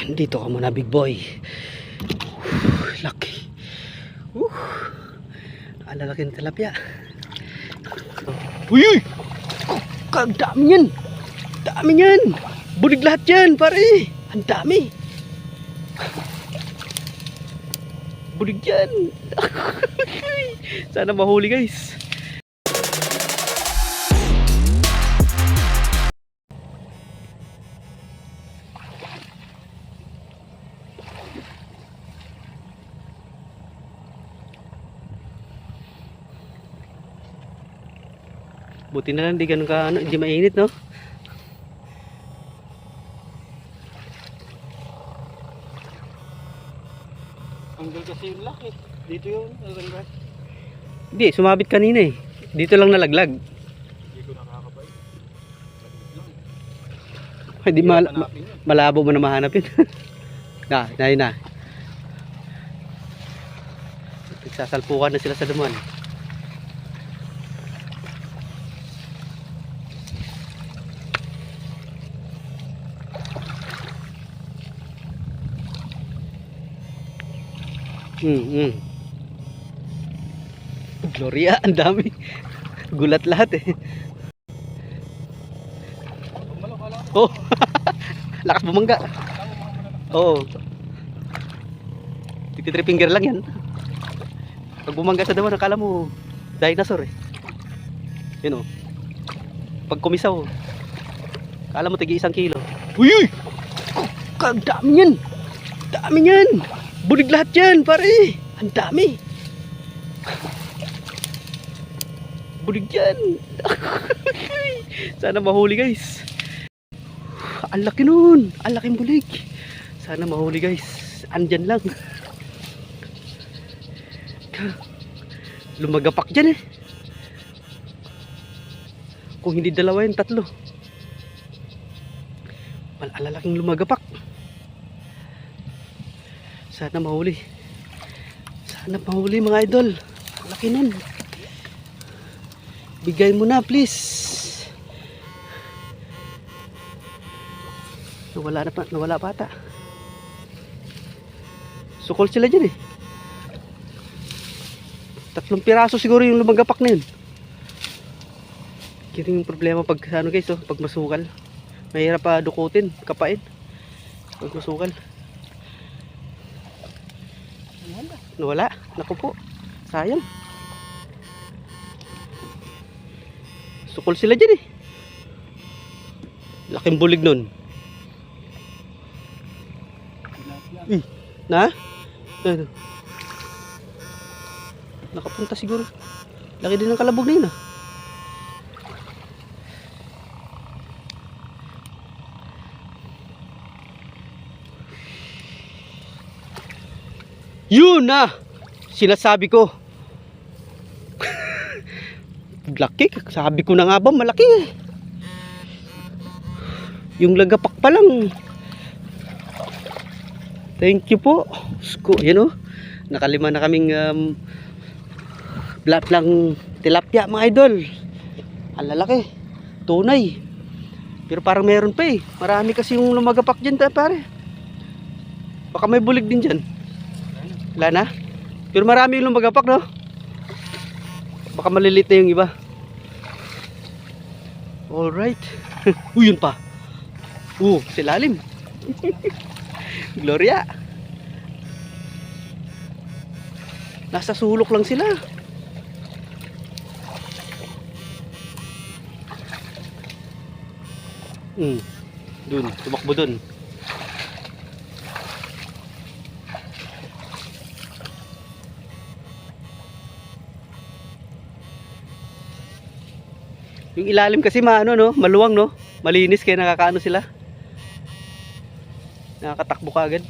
Dito ka muna, big boy. Laki. Alalaki ng tilapia. Uy! Uy! Ang dami yan! Dami yan! Bulig lahat yan, pare! Ang dami! Bulig yan! Sana mahuli, guys. Buti na lang di ganun ka hindi mainit, no? Hanggang kasi yung laki. Dito yun, hanggang. Hindi, sumabit kanina eh. Dito lang nalaglag. Hindi ko nakakabay. Hindi malabo mo na mahanapin. Na. Nagsasalpukan na sila sa duman. Gloria, ang dami. Gulat lahat eh. Oh. Lakas bumangga. Oo. 53 finger lang yan. Pag bumangga sa dawan, akala mo dinosaur eh. Yun oh. Pag kumisaw, akala mo tigi 1 kilo. Uy! Ang dami yan. Dami yan. Bulig lahat yan, pare. Ang dami. Bulig yan. Sana mahuli, guys. Ang laki nun. Ang laking bulig. Sana mahuli, guys. Andyan lang. Lumagapak dyan eh. Kung hindi dalawa yan, 3. Malalaking lumagapak. Sana mahuli. Sana mahuli, mga idol. Laki nun. Bigay mo na, please. Nawala pa ata. Sukol sila dyan eh. 3 piraso siguro yung lumagapak na yun. Kaya yung problema pag ano guys, oh, pag masukal. Mahirap pa dukutin, kapain. Pag masukal. Nawala. Naku po. Sayang. Sukol sila dyan eh. Laking bulig nun. Na? Nakapunta siguro. Laki din ng kalabog na yun ah. Yun na! Sinasabi ko. Laki. Sabi ko na nga ba malaki eh. Yung lagapak pa lang. Thank you po. Yan o. Nakalima na kaming lang tilapia, mga idol. Ang lalaki. Tunay. Pero parang meron pa eh. Marami kasi yung lumagapak dyan pare. Baka may bulig din dyan. Wala na. Pero marami yung lumagapak, no? Baka maliliit na yung iba. Alright. Yun pa. Silalim. Gloria. Nasa sulok lang sila. Dun, tumakbo dun. Yung ilalim kasi no? Maluwang, no? Malinis kaya nakakaano sila. Nakakatakbo ka agad.